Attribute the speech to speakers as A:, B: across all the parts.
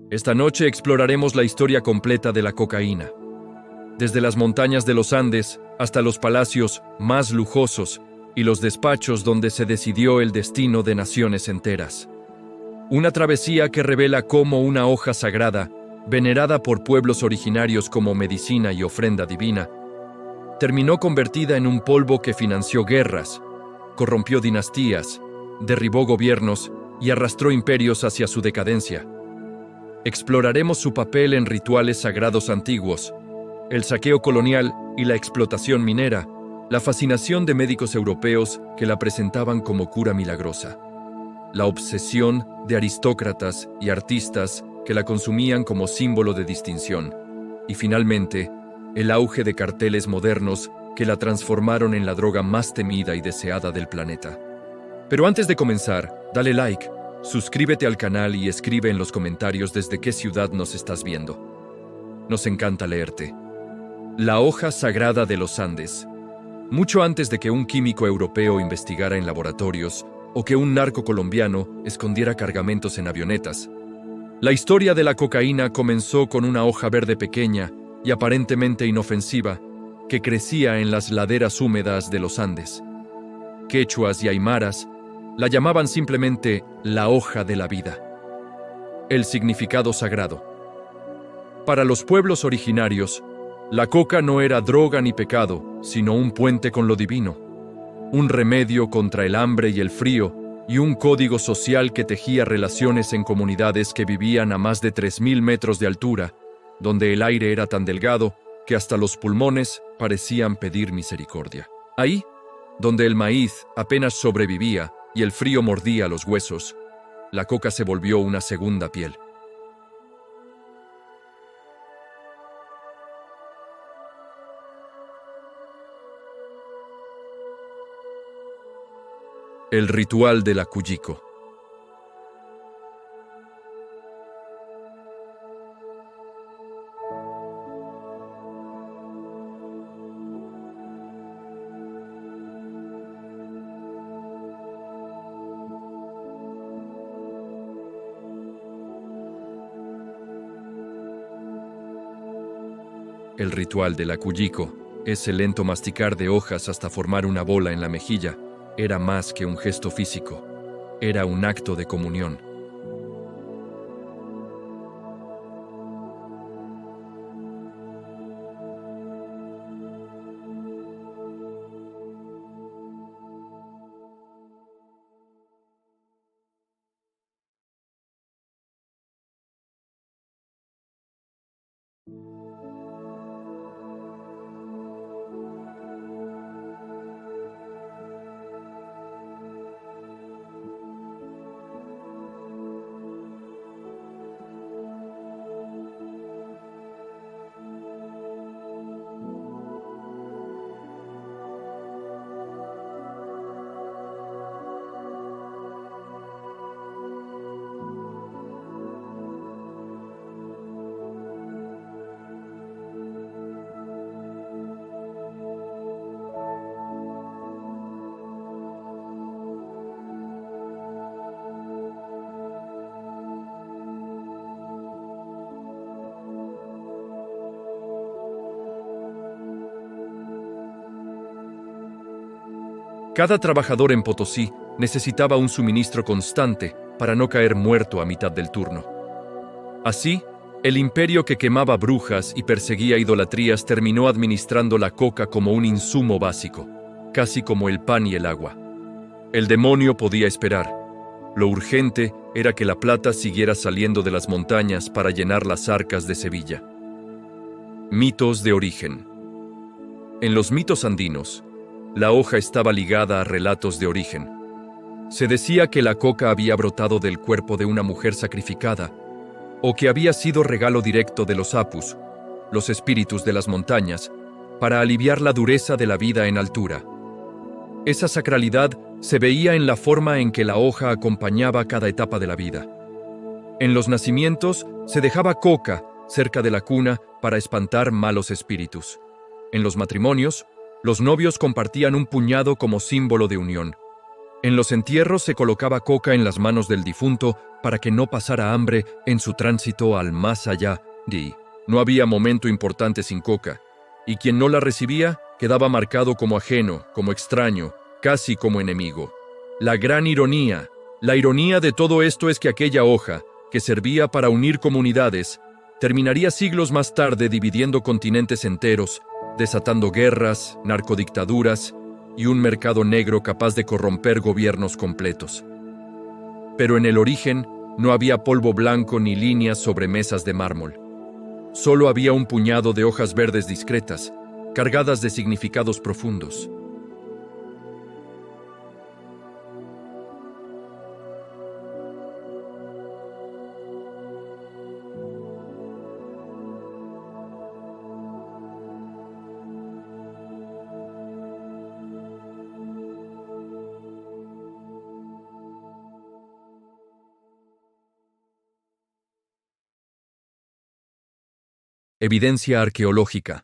A: Esta noche exploraremos la historia completa de la cocaína, desde las montañas de los Andes hasta los palacios más lujosos y los despachos donde se decidió el destino de naciones enteras. Una travesía que revela cómo una hoja sagrada, venerada por pueblos originarios como medicina y ofrenda divina, terminó convertida en un polvo que financió guerras, corrompió dinastías, derribó gobiernos y arrastró imperios hacia su decadencia. Exploraremos su papel en rituales sagrados antiguos, el saqueo colonial y la explotación minera, la fascinación de médicos europeos que la presentaban como cura milagrosa, la obsesión de aristócratas y artistas que la consumían como símbolo de distinción, y finalmente, el auge de carteles modernos que la transformaron en la droga más temida y deseada del planeta. Pero antes de comenzar, dale like, suscríbete al canal y escribe en los comentarios desde qué ciudad nos estás viendo. Nos encanta leerte. La hoja sagrada de los Andes. Mucho antes de que un químico europeo investigara en laboratorios o que un narco colombiano escondiera cargamentos en avionetas, la historia de la cocaína comenzó con una hoja verde pequeña y aparentemente inofensiva que crecía en las laderas húmedas de los Andes. Quechuas y aymaras la llamaban simplemente la hoja de la vida. El significado sagrado. Para los pueblos originarios, la coca no era droga ni pecado, sino un puente con lo divino, un remedio contra el hambre y el frío, y un código social que tejía relaciones en comunidades que vivían a más de 3.000 metros de altura, donde el aire era tan delgado que hasta los pulmones parecían pedir misericordia. Ahí, donde el maíz apenas sobrevivía y el frío mordía los huesos, la coca se volvió una segunda piel. El ritual de la Cuyiko. El ritual de la Cuyiko, ese lento masticar de hojas hasta formar una bola en la mejilla, era más que un gesto físico, era un acto de comunión. Cada trabajador en Potosí necesitaba un suministro constante para no caer muerto a mitad del turno. Así, el imperio que quemaba brujas y perseguía idolatrías terminó administrando la coca como un insumo básico, casi como el pan y el agua. El demonio podía esperar. Lo urgente era que la plata siguiera saliendo de las montañas para llenar las arcas de Sevilla. Mitos de origen. En los mitos andinos, la hoja estaba ligada a relatos de origen. Se decía que la coca había brotado del cuerpo de una mujer sacrificada, o que había sido regalo directo de los apus, los espíritus de las montañas, para aliviar la dureza de la vida en altura. Esa sacralidad se veía en la forma en que la hoja acompañaba cada etapa de la vida. En los nacimientos se dejaba coca cerca de la cuna para espantar malos espíritus. En los matrimonios, los novios compartían un puñado como símbolo de unión. En los entierros se colocaba coca en las manos del difunto para que no pasara hambre en su tránsito al más allá. No había momento importante sin coca, y quien no la recibía quedaba marcado como ajeno, como extraño, casi como enemigo. La gran ironía, la ironía de todo esto es que aquella hoja, que servía para unir comunidades, terminaría siglos más tarde dividiendo continentes enteros, desatando guerras, narcodictaduras y un mercado negro capaz de corromper gobiernos completos. Pero en el origen no había polvo blanco ni líneas sobre mesas de mármol. Solo había un puñado de hojas verdes discretas, cargadas de significados profundos. Evidencia arqueológica.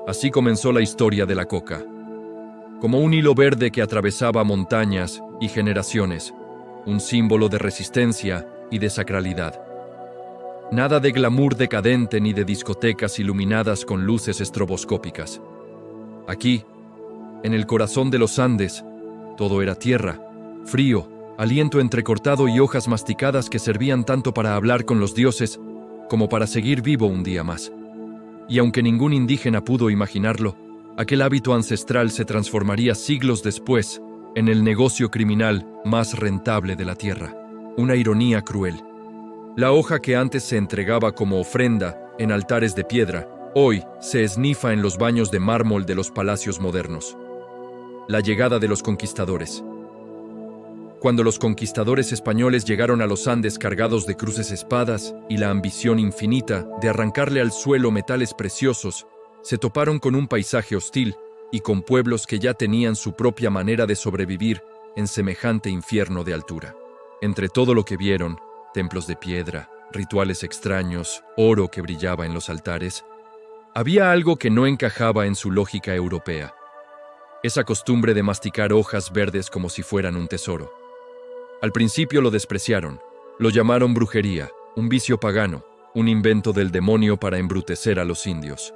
A: Así comenzó la historia de la coca, como un hilo verde que atravesaba montañas y generaciones, un símbolo de resistencia y de sacralidad. Nada de glamour decadente ni de discotecas iluminadas con luces estroboscópicas. Aquí, en el corazón de los Andes, todo era tierra, frío, aliento entrecortado y hojas masticadas que servían tanto para hablar con los dioses como para seguir vivo un día más. Y aunque ningún indígena pudo imaginarlo, aquel hábito ancestral se transformaría siglos después en el negocio criminal más rentable de la tierra. Una ironía cruel. La hoja que antes se entregaba como ofrenda en altares de piedra, hoy se esnifa en los baños de mármol de los palacios modernos. La llegada de los conquistadores. Cuando los conquistadores españoles llegaron a los Andes cargados de cruces espadas y la ambición infinita de arrancarle al suelo metales preciosos, se toparon con un paisaje hostil y con pueblos que ya tenían su propia manera de sobrevivir en semejante infierno de altura. Entre todo lo que vieron, templos de piedra, rituales extraños, oro que brillaba en los altares, había algo que no encajaba en su lógica europea. Esa costumbre de masticar hojas verdes como si fueran un tesoro. Al principio lo despreciaron, lo llamaron brujería, un vicio pagano, un invento del demonio para embrutecer a los indios.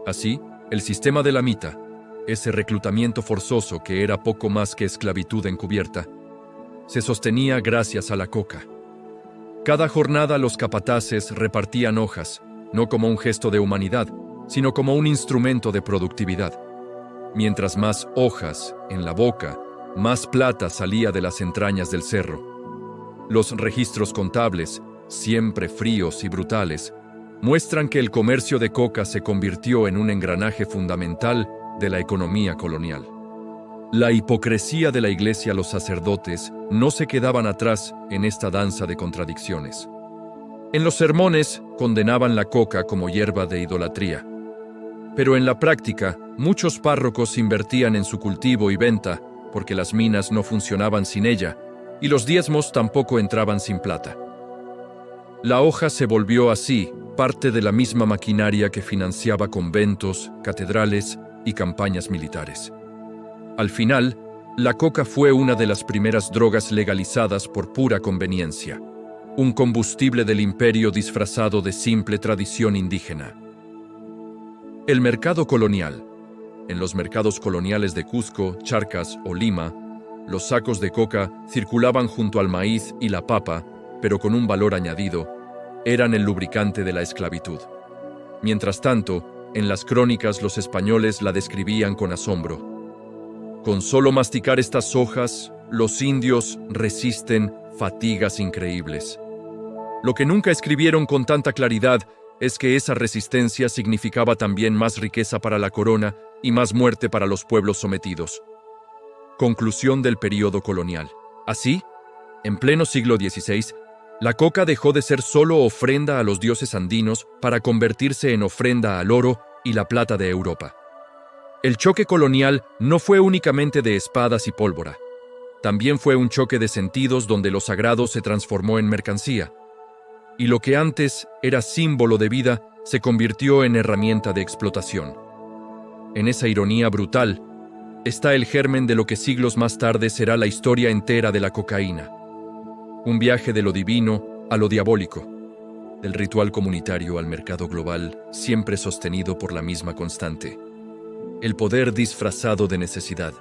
A: Así, el sistema de la mita, ese reclutamiento forzoso que era poco más que esclavitud encubierta, se sostenía gracias a la coca. Cada jornada los capataces repartían hojas, no como un gesto de humanidad, sino como un instrumento de productividad. Mientras más hojas en la boca, más plata salía de las entrañas del cerro. Los registros contables, siempre fríos y brutales, muestran que el comercio de coca se convirtió en un engranaje fundamental de la economía colonial. La hipocresía de la Iglesia, los sacerdotes, no se quedaban atrás en esta danza de contradicciones. En los sermones condenaban la coca como hierba de idolatría. Pero en la práctica, muchos párrocos invertían en su cultivo y venta, porque las minas no funcionaban sin ella, y los diezmos tampoco entraban sin plata. La hoja se volvió así parte de la misma maquinaria que financiaba conventos, catedrales y campañas militares. Al final, la coca fue una de las primeras drogas legalizadas por pura conveniencia, un combustible del imperio disfrazado de simple tradición indígena. El mercado colonial. En los mercados coloniales de Cusco, Charcas o Lima, los sacos de coca circulaban junto al maíz y la papa, pero con un valor añadido, eran el lubricante de la esclavitud. Mientras tanto, en las crónicas los españoles la describían con asombro. Con solo masticar estas hojas, los indios resisten fatigas increíbles. Lo que nunca escribieron con tanta claridad es que esa resistencia significaba también más riqueza para la corona y más muerte para los pueblos sometidos. Conclusión del período colonial. Así, en pleno siglo XVI, la coca dejó de ser solo ofrenda a los dioses andinos para convertirse en ofrenda al oro y la plata de Europa. El choque colonial no fue únicamente de espadas y pólvora. También fue un choque de sentidos donde lo sagrado se transformó en mercancía. Y lo que antes era símbolo de vida se convirtió en herramienta de explotación. En esa ironía brutal está el germen de lo que siglos más tarde será la historia entera de la cocaína. Un viaje de lo divino a lo diabólico, del ritual comunitario al mercado global, siempre sostenido por la misma constante: el poder disfrazado de necesidad.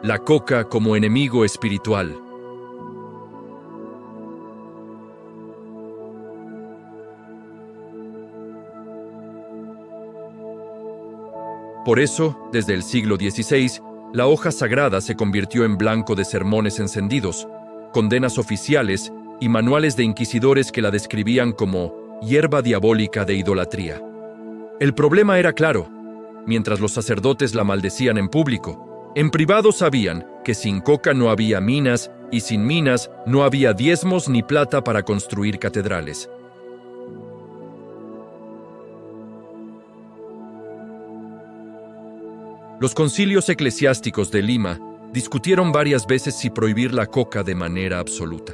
A: La coca como enemigo espiritual. Por eso, desde el siglo XVI, la hoja sagrada se convirtió en blanco de sermones encendidos, condenas oficiales y manuales de inquisidores que la describían como hierba diabólica de idolatría. El problema era claro: mientras los sacerdotes la maldecían en público, en privado sabían que sin coca no había minas y sin minas no había diezmos ni plata para construir catedrales. Los concilios eclesiásticos de Lima discutieron varias veces si prohibir la coca de manera absoluta.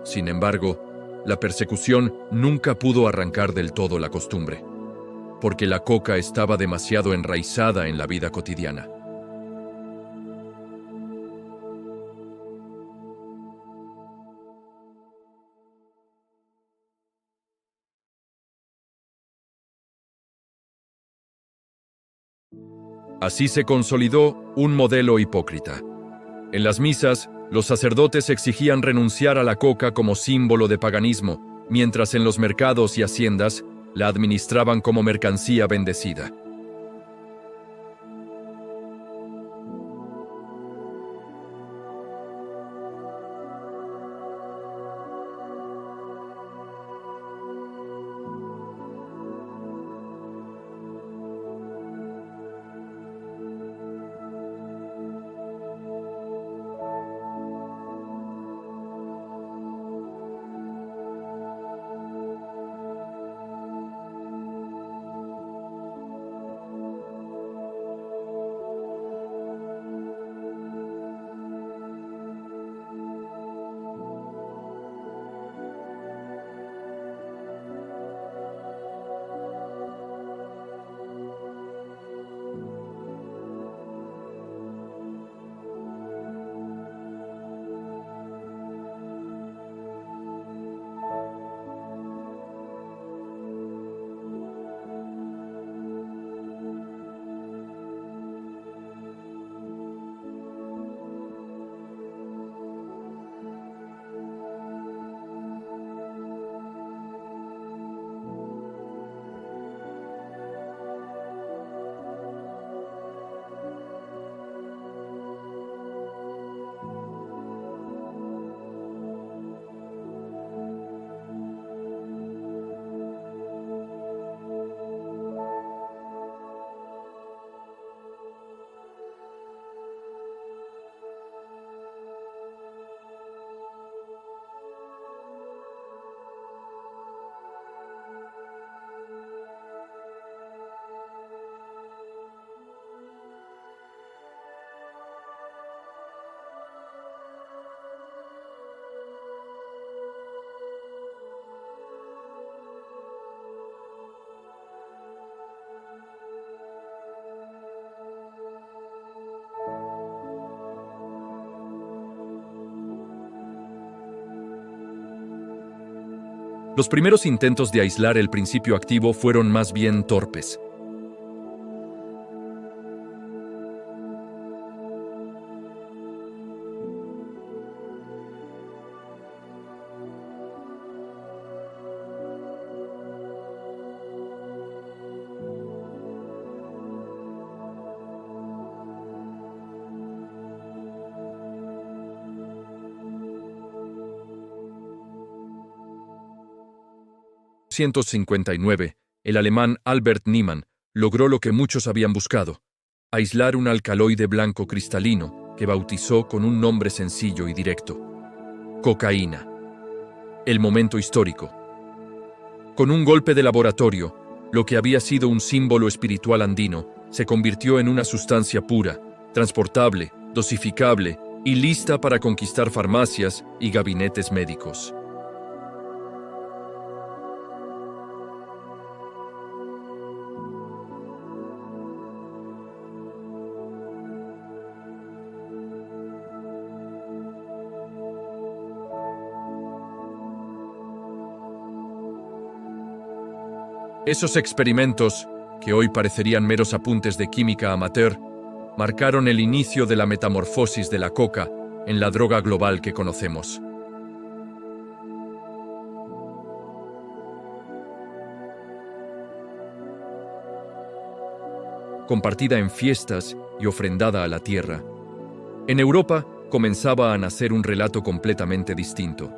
A: Sin embargo, la persecución nunca pudo arrancar del todo la costumbre, porque la coca estaba demasiado enraizada en la vida cotidiana. Así se consolidó un modelo hipócrita. En las misas, Los sacerdotes exigían renunciar a la coca como símbolo de paganismo, mientras en los mercados y haciendas la administraban como mercancía bendecida. Los primeros intentos de aislar el principio activo fueron más bien torpes. En 1959, el alemán Albert Niemann logró lo que muchos habían buscado: aislar un alcaloide blanco cristalino que bautizó con un nombre sencillo y directo: cocaína. El momento histórico. Con un golpe de laboratorio, lo que había sido un símbolo espiritual andino se convirtió en una sustancia pura, transportable, dosificable y lista para conquistar farmacias y gabinetes médicos. Esos experimentos, que hoy parecerían meros apuntes de química amateur, marcaron el inicio de la metamorfosis de la coca en la droga global que conocemos. Compartida en fiestas y ofrendada a la tierra, en Europa comenzaba a nacer un relato completamente distinto: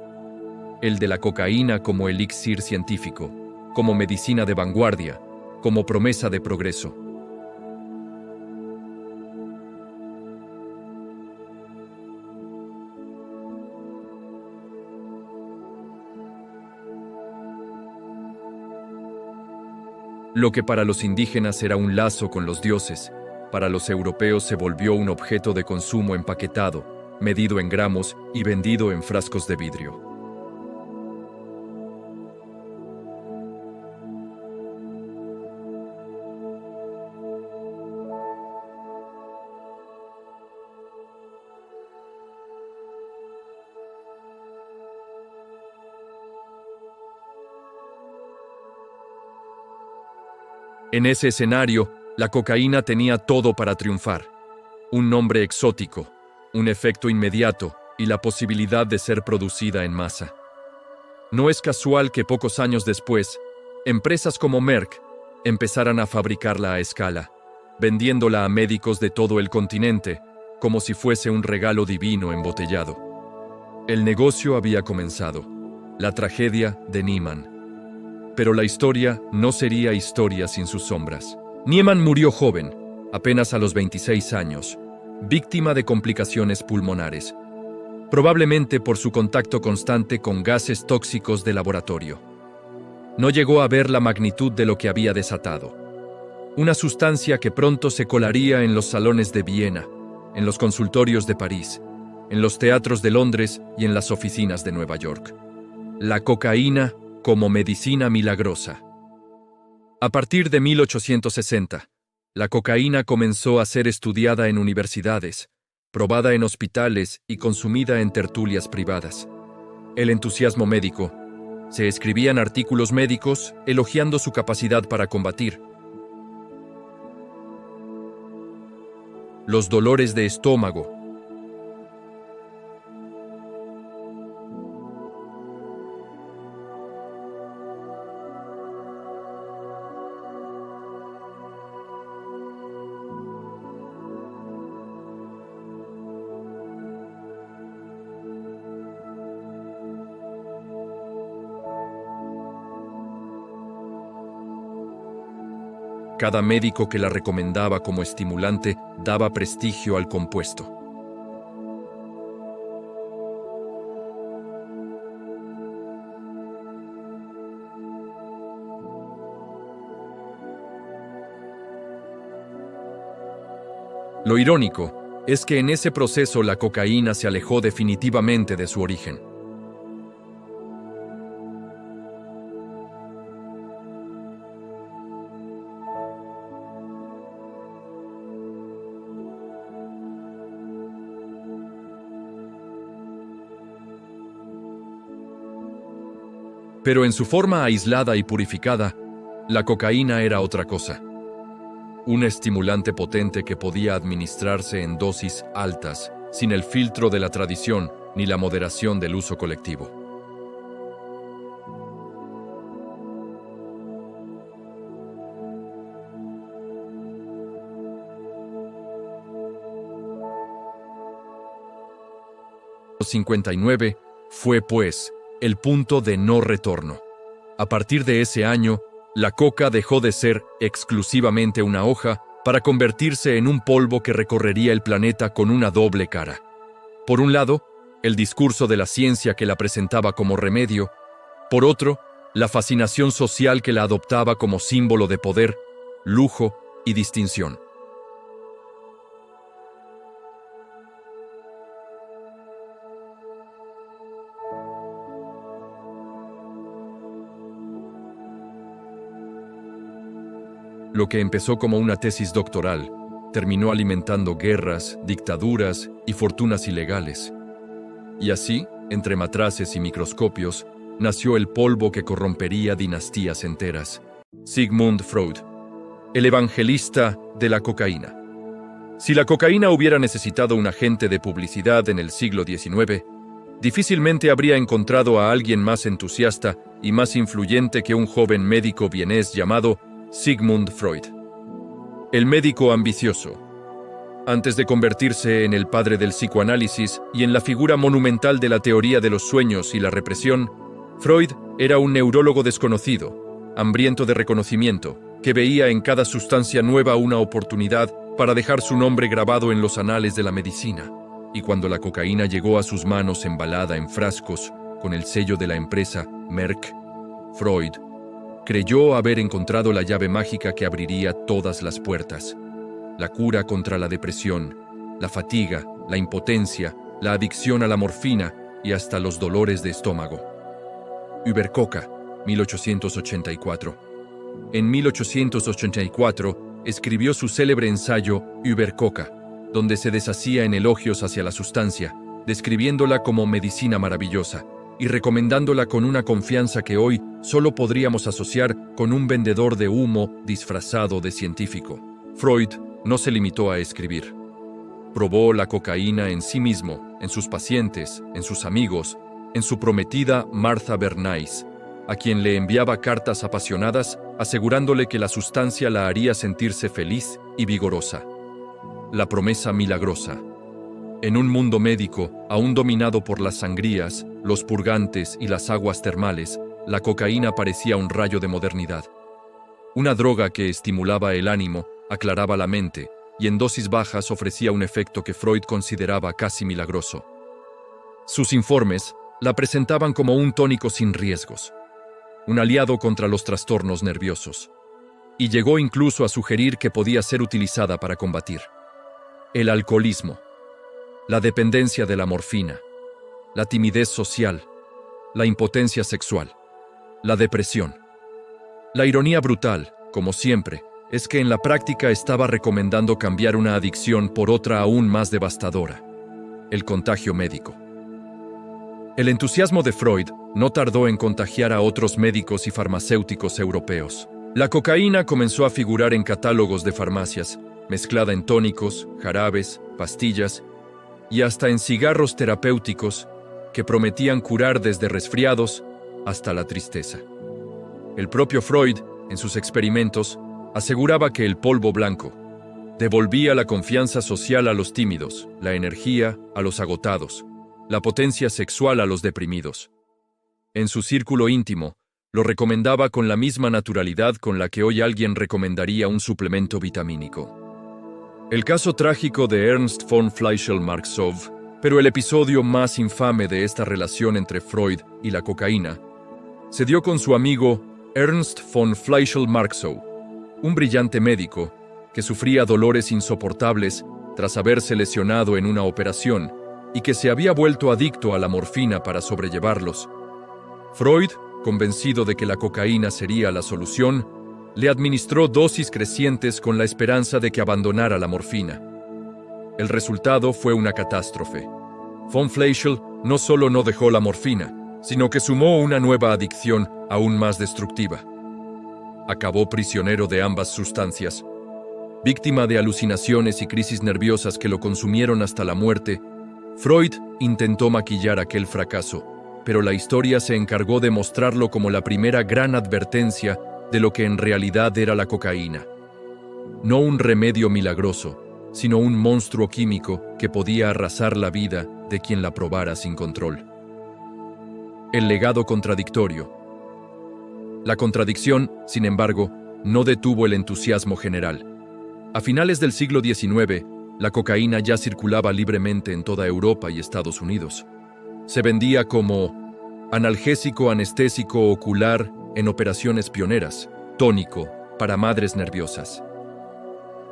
A: el de la cocaína como elixir científico, como medicina de vanguardia, como promesa de progreso. Lo que para los indígenas era un lazo con los dioses, para los europeos se volvió un objeto de consumo empaquetado, medido en gramos y vendido en frascos de vidrio. En ese escenario, la cocaína tenía todo para triunfar: un nombre exótico, un efecto inmediato y la posibilidad de ser producida en masa. No es casual que pocos años después, empresas como Merck empezaran a fabricarla a escala, vendiéndola a médicos de todo el continente, como si fuese un regalo divino embotellado. El negocio había comenzado, la tragedia de Niemann. Pero la historia no sería historia sin sus sombras. Niemann murió joven, apenas a los 26 años, víctima de complicaciones pulmonares, probablemente por su contacto constante con gases tóxicos de laboratorio. No llegó a ver la magnitud de lo que había desatado. Una sustancia que pronto se colaría en los salones de Viena, en los consultorios de París, en los teatros de Londres y en las oficinas de Nueva York. La cocaína como medicina milagrosa. A partir de 1860, la cocaína comenzó a ser estudiada en universidades, probada en hospitales y consumida en tertulias privadas. El entusiasmo médico. Se escribían artículos médicos elogiando su capacidad para combatir los dolores de estómago, Cada médico que la recomendaba como estimulante daba prestigio al compuesto. Lo irónico es que en ese proceso la cocaína se alejó definitivamente de su origen. Pero en su forma aislada y purificada, la cocaína era otra cosa. Un estimulante potente que podía administrarse en dosis altas, sin el filtro de la tradición ni la moderación del uso colectivo. El 59 fue, pues, el punto de no retorno. A partir de ese año, la coca dejó de ser exclusivamente una hoja para convertirse en un polvo que recorrería el planeta con una doble cara. Por un lado, el discurso de la ciencia que la presentaba como remedio; por otro, la fascinación social que la adoptaba como símbolo de poder, lujo y distinción. Lo que empezó como una tesis doctoral terminó alimentando guerras, dictaduras y fortunas ilegales. Y así, entre matraces y microscopios, nació el polvo que corrompería dinastías enteras. Sigmund Freud, el evangelista de la cocaína. Si la cocaína hubiera necesitado un agente de publicidad en el siglo XIX, difícilmente habría encontrado a alguien más entusiasta y más influyente que un joven médico vienés llamado Sigmund Freud. El médico ambicioso. Antes de convertirse en el padre del psicoanálisis y en la figura monumental de la teoría de los sueños y la represión, Freud era un neurólogo desconocido, hambriento de reconocimiento, que veía en cada sustancia nueva una oportunidad para dejar su nombre grabado en los anales de la medicina. Y cuando la cocaína llegó a sus manos embalada en frascos con el sello de la empresa Merck, Freud creyó haber encontrado la llave mágica que abriría todas las puertas. La cura contra la depresión, la fatiga, la impotencia, la adicción a la morfina y hasta los dolores de estómago. Übercoca, 1884. En 1884 escribió su célebre ensayo Übercoca, donde se deshacía en elogios hacia la sustancia, describiéndola como medicina maravillosa y recomendándola con una confianza que hoy solo podríamos asociar con un vendedor de humo disfrazado de científico. Freud no se limitó a escribir. Probó la cocaína en sí mismo en sus pacientes, en sus amigos, en su prometida Martha Bernays, a quien le enviaba cartas apasionadas asegurándole que la sustancia la haría sentirse feliz y vigorosa. La promesa milagrosa. En un mundo médico, aún dominado por las sangrías, los purgantes y las aguas termales, la cocaína parecía un rayo de modernidad. Una droga que estimulaba el ánimo, aclaraba la mente, y en dosis bajas ofrecía un efecto que Freud consideraba casi milagroso. Sus informes la presentaban como un tónico sin riesgos, un aliado contra los trastornos nerviosos, y llegó incluso a sugerir que podía ser utilizada para combatir el alcoholismo, la dependencia de la morfina, la timidez social, la impotencia sexual, la depresión. La ironía brutal, como siempre, es que en la práctica estaba recomendando cambiar una adicción por otra aún más devastadora: el contagio médico. El entusiasmo de Freud no tardó en contagiar a otros médicos y farmacéuticos europeos. La cocaína comenzó a figurar en catálogos de farmacias, mezclada en tónicos, jarabes, pastillas y hasta en cigarros terapéuticos que prometían curar desde resfriados hasta la tristeza. El propio Freud, en sus experimentos, aseguraba que el polvo blanco devolvía la confianza social a los tímidos, la energía a los agotados, la potencia sexual a los deprimidos. En su círculo íntimo, lo recomendaba con la misma naturalidad con la que hoy alguien recomendaría un suplemento vitamínico. El caso trágico de Ernst von Fleischl-Marxov, pero el episodio más infame de esta relación entre Freud y la cocaína, se dio con su amigo Ernst von Fleischl-Marxov, un brillante médico que sufría dolores insoportables tras haberse lesionado en una operación y que se había vuelto adicto a la morfina para sobrellevarlos. Freud, convencido de que la cocaína sería la solución, le administró dosis crecientes con la esperanza de que abandonara la morfina. El resultado fue una catástrofe. Von Fleischl no solo no dejó la morfina, sino que sumó una nueva adicción aún más destructiva. Acabó prisionero de ambas sustancias. Víctima de alucinaciones y crisis nerviosas que lo consumieron hasta la muerte, Freud intentó maquillar aquel fracaso, pero la historia se encargó de mostrarlo como la primera gran advertencia de lo que en realidad era la cocaína. No un remedio milagroso, sino un monstruo químico que podía arrasar la vida de quien la probara sin control. El legado contradictorio. La contradicción, sin embargo, no detuvo el entusiasmo general. A finales del siglo XIX, la cocaína ya circulaba libremente en toda Europa y Estados Unidos. Se vendía como analgésico anestésico ocular en operaciones pioneras, tónico para madres nerviosas,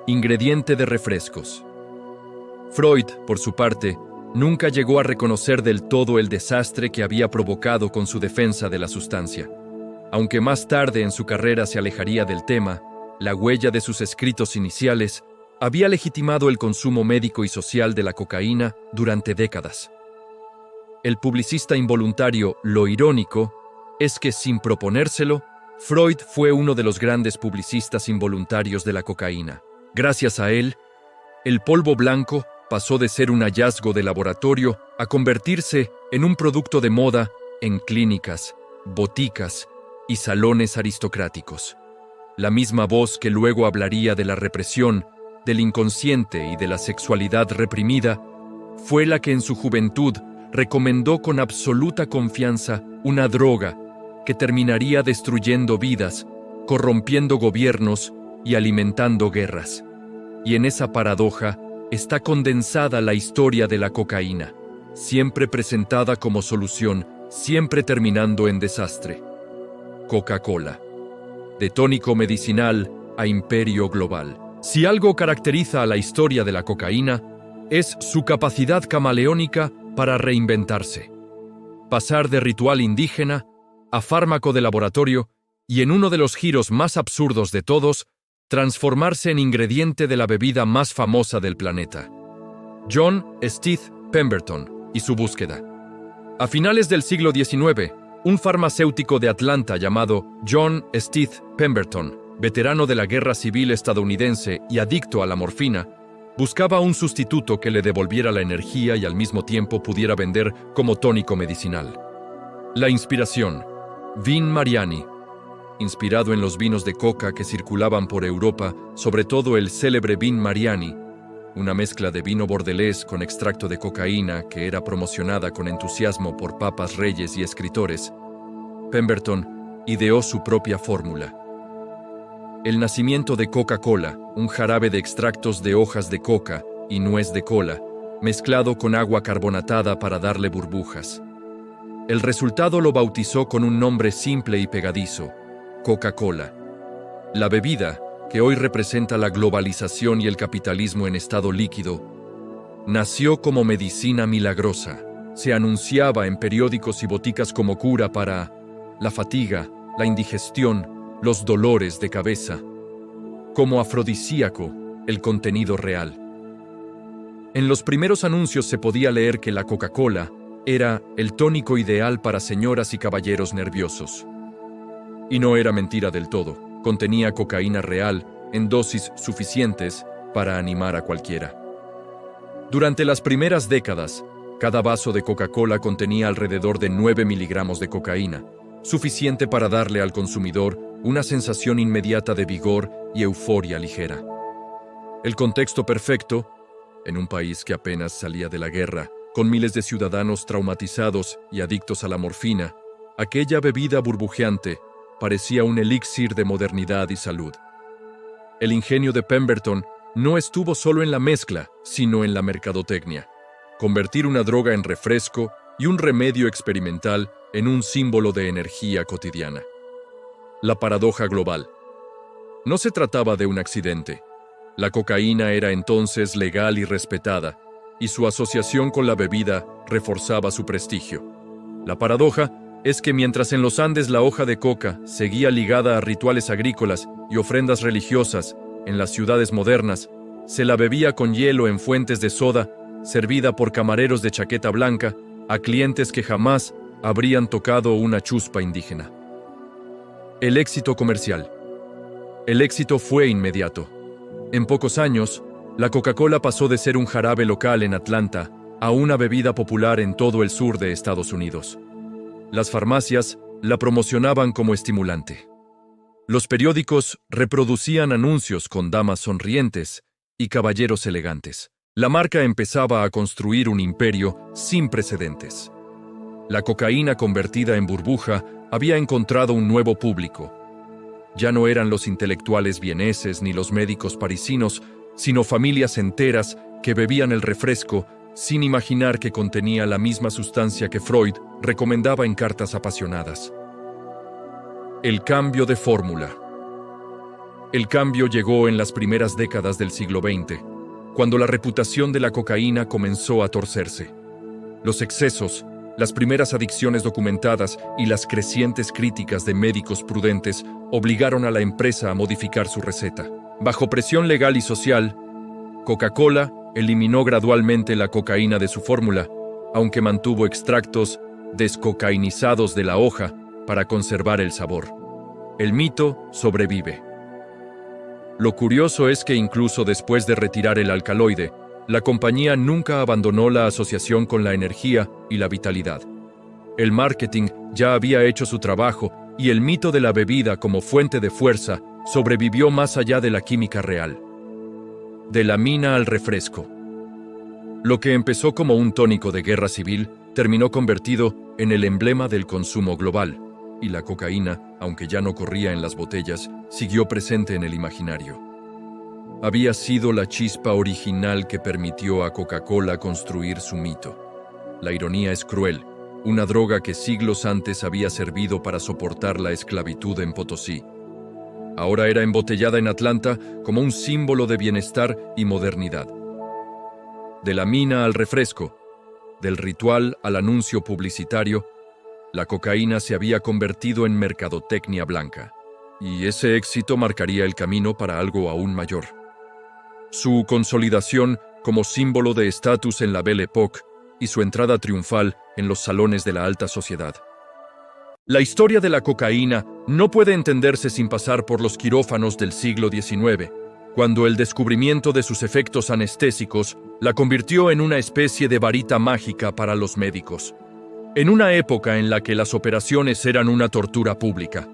A: ingrediente de refrescos. Freud, por su parte, nunca llegó a reconocer del todo el desastre que había provocado con su defensa de la sustancia. Aunque más tarde en su carrera se alejaría del tema, la huella de sus escritos iniciales había legitimado el consumo médico y social de la cocaína durante décadas. El publicista involuntario, lo irónico, es que sin proponérselo, Freud fue uno de los grandes publicistas involuntarios de la cocaína. Gracias a él, el polvo blanco pasó de ser un hallazgo de laboratorio a convertirse en un producto de moda en clínicas, boticas y salones aristocráticos. La misma voz que luego hablaría de la represión, del inconsciente y de la sexualidad reprimida, fue la que en su juventud recomendó con absoluta confianza una droga que terminaría destruyendo vidas, corrompiendo gobiernos y alimentando guerras. Y en esa paradoja está condensada la historia de la cocaína, siempre presentada como solución, siempre terminando en desastre. Coca-Cola. De tónico medicinal a imperio global. Si algo caracteriza a la historia de la cocaína, es su capacidad camaleónica para reinventarse. Pasar de ritual indígena a fármaco de laboratorio y, en uno de los giros más absurdos de todos, transformarse en ingrediente de la bebida más famosa del planeta. John Stith Pemberton y su búsqueda. A finales del siglo XIX, un farmacéutico de Atlanta llamado John Stith Pemberton, veterano de la Guerra Civil estadounidense y adicto a la morfina, Buscaba un sustituto que le devolviera la energía y al mismo tiempo pudiera vender como tónico medicinal. La inspiración. Vin Mariani. Inspirado en los vinos de coca que circulaban por Europa, sobre todo el célebre Vin Mariani, una mezcla de vino bordelés con extracto de cocaína que era promocionada con entusiasmo por papas, reyes y escritores, Pemberton ideó su propia fórmula. El nacimiento de Coca-Cola, un jarabe de extractos de hojas de coca y nuez de cola, mezclado con agua carbonatada para darle burbujas. El resultado lo bautizó con un nombre simple y pegadizo: Coca-Cola. La bebida, que hoy representa la globalización y el capitalismo en estado líquido, nació como medicina milagrosa. Se anunciaba en periódicos y boticas como cura para la fatiga, la indigestión, los dolores de cabeza, como afrodisíaco, el contenido real. En los primeros anuncios se podía leer que la Coca-Cola era el tónico ideal para señoras y caballeros nerviosos. Y no era mentira del todo, contenía cocaína real en dosis suficientes para animar a cualquiera. Durante las primeras décadas, cada vaso de Coca-Cola contenía alrededor de 9 miligramos de cocaína, suficiente para darle al consumidor una sensación inmediata de vigor y euforia ligera. El contexto perfecto, en un país que apenas salía de la guerra, con miles de ciudadanos traumatizados y adictos a la morfina, aquella bebida burbujeante parecía un elixir de modernidad y salud. El ingenio de Pemberton no estuvo solo en la mezcla, sino en la mercadotecnia. Convertir una droga en refresco y un remedio experimental en un símbolo de energía cotidiana. La paradoja global. No se trataba de un accidente. La cocaína era entonces legal y respetada, y su asociación con la bebida reforzaba su prestigio. La paradoja es que mientras en los Andes la hoja de coca seguía ligada a rituales agrícolas y ofrendas religiosas, en las ciudades modernas se la bebía con hielo en fuentes de soda, servida por camareros de chaqueta blanca, a clientes que jamás habrían tocado una chuspa indígena. El éxito comercial. El éxito fue inmediato. En pocos años, la Coca-Cola pasó de ser un jarabe local en Atlanta a una bebida popular en todo el sur de Estados Unidos. Las farmacias la promocionaban como estimulante. Los periódicos reproducían anuncios con damas sonrientes y caballeros elegantes. La marca empezaba a construir un imperio sin precedentes. La cocaína convertida en burbuja había encontrado un nuevo público. Ya no eran los intelectuales vieneses ni los médicos parisinos, sino familias enteras que bebían el refresco sin imaginar que contenía la misma sustancia que Freud recomendaba en cartas apasionadas. El cambio de fórmula. El cambio llegó en las primeras décadas del siglo XX, cuando la reputación de la cocaína comenzó a torcerse. Los excesos, las primeras adicciones documentadas y las crecientes críticas de médicos prudentes obligaron a la empresa a modificar su receta. Bajo presión legal y social, Coca-Cola eliminó gradualmente la cocaína de su fórmula, aunque mantuvo extractos descocainizados de la hoja para conservar el sabor. El mito sobrevive. Lo curioso es que incluso después de retirar el alcaloide, la compañía nunca abandonó la asociación con la energía y la vitalidad. El marketing ya había hecho su trabajo y el mito de la bebida como fuente de fuerza sobrevivió más allá de la química real. De la mina al refresco. Lo que empezó como un tónico de guerra civil terminó convertido en el emblema del consumo global, y la cocaína, aunque ya no corría en las botellas, siguió presente en el imaginario. Había sido la chispa original que permitió a Coca-Cola construir su mito. La ironía es cruel, una droga que siglos antes había servido para soportar la esclavitud en Potosí. Ahora era embotellada en Atlanta como un símbolo de bienestar y modernidad. De la mina al refresco, del ritual al anuncio publicitario, la cocaína se había convertido en mercadotecnia blanca, y ese éxito marcaría el camino para algo aún mayor. Su consolidación como símbolo de estatus en la Belle Époque y su entrada triunfal en los salones de la alta sociedad. La historia de la cocaína no puede entenderse sin pasar por los quirófanos del siglo XIX, cuando el descubrimiento de sus efectos anestésicos la convirtió en una especie de varita mágica para los médicos. En una época en la que las operaciones eran una tortura pública,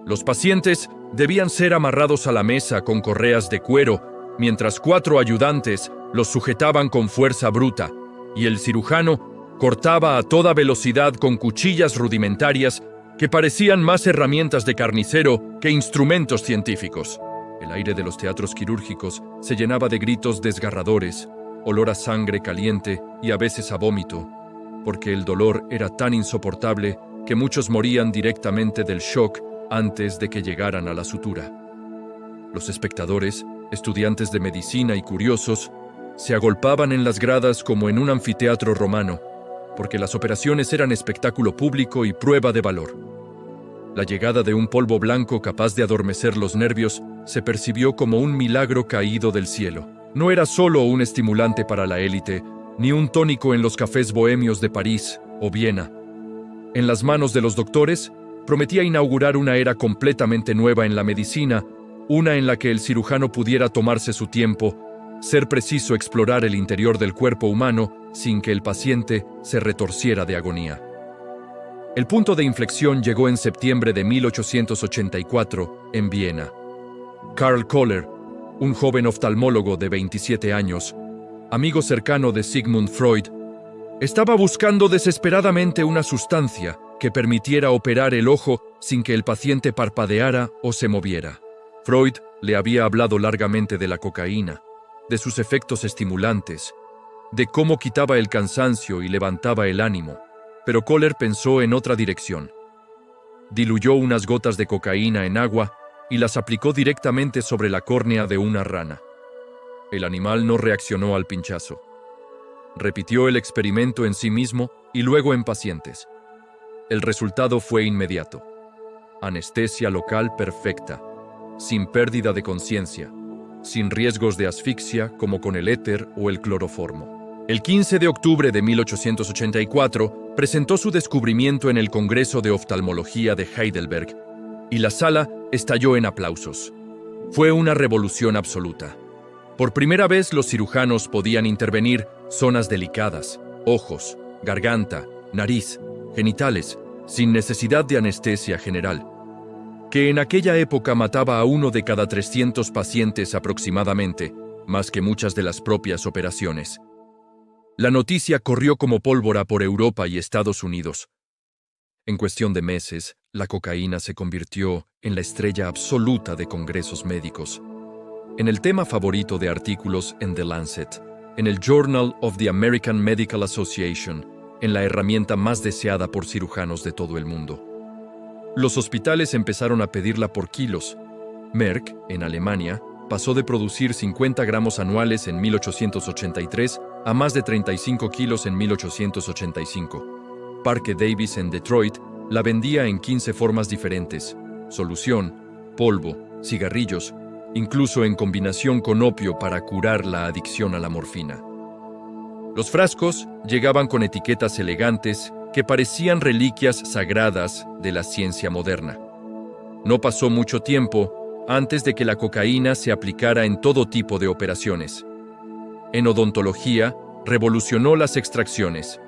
A: los pacientes debían ser amarrados a la mesa con correas de cuero, mientras 4 ayudantes los sujetaban con fuerza bruta, y el cirujano cortaba a toda velocidad con cuchillas rudimentarias que parecían más herramientas de carnicero que instrumentos científicos. El aire de los teatros quirúrgicos se llenaba de gritos desgarradores, olor a sangre caliente y a veces a vómito, porque el dolor era tan insoportable que muchos morían directamente del shock antes de que llegaran a la sutura. Los espectadores, estudiantes de medicina y curiosos, se agolpaban en las gradas como en un anfiteatro romano, porque las operaciones eran espectáculo público y prueba de valor. La llegada de un polvo blanco capaz de adormecer los nervios se percibió como un milagro caído del cielo. No era solo un estimulante para la élite, ni un tónico en los cafés bohemios de París o Viena. En las manos de los doctores, prometía inaugurar una era completamente nueva en la medicina, una en la que el cirujano pudiera tomarse su tiempo, ser preciso explorar el interior del cuerpo humano sin que el paciente se retorciera de agonía. El punto de inflexión llegó en septiembre de 1884 en Viena. Karl Koller, un joven oftalmólogo de 27 años, amigo cercano de Sigmund Freud, estaba buscando desesperadamente una sustancia que permitiera operar el ojo sin que el paciente parpadeara o se moviera. Freud le había hablado largamente de la cocaína, de sus efectos estimulantes, de cómo quitaba el cansancio y levantaba el ánimo, pero Koller pensó en otra dirección. Diluyó unas gotas de cocaína en agua y las aplicó directamente sobre la córnea de una rana. El animal no reaccionó al pinchazo. Repitió el experimento en sí mismo y luego en pacientes. El resultado fue inmediato. Anestesia local perfecta, sin pérdida de conciencia, sin riesgos de asfixia como con el éter o el cloroformo. El 15 de octubre de 1884 presentó su descubrimiento en el Congreso de Oftalmología de Heidelberg y la sala estalló en aplausos. Fue una revolución absoluta. Por primera vez los cirujanos podían intervenir zonas delicadas, ojos, garganta, nariz, genitales, sin necesidad de anestesia general, que en aquella época mataba a 1 de cada 300 pacientes aproximadamente, más que muchas de las propias operaciones. La noticia corrió como pólvora por Europa y Estados Unidos. En cuestión de meses, la cocaína se convirtió en la estrella absoluta de congresos médicos. En el tema favorito de artículos en The Lancet, en el Journal of the American Medical Association, en la herramienta más deseada por cirujanos de todo el mundo. Los hospitales empezaron a pedirla por kilos. Merck, en Alemania, pasó de producir 50 gramos anuales en 1883 a más de 35 kilos en 1885. Parke Davis en Detroit la vendía en 15 formas diferentes: solución, polvo, cigarrillos, incluso en combinación con opio para curar la adicción a la morfina. Los frascos llegaban con etiquetas elegantes que parecían reliquias sagradas de la ciencia moderna. No pasó mucho tiempo antes de que la cocaína se aplicara en todo tipo de operaciones. En odontología, revolucionó las extracciones.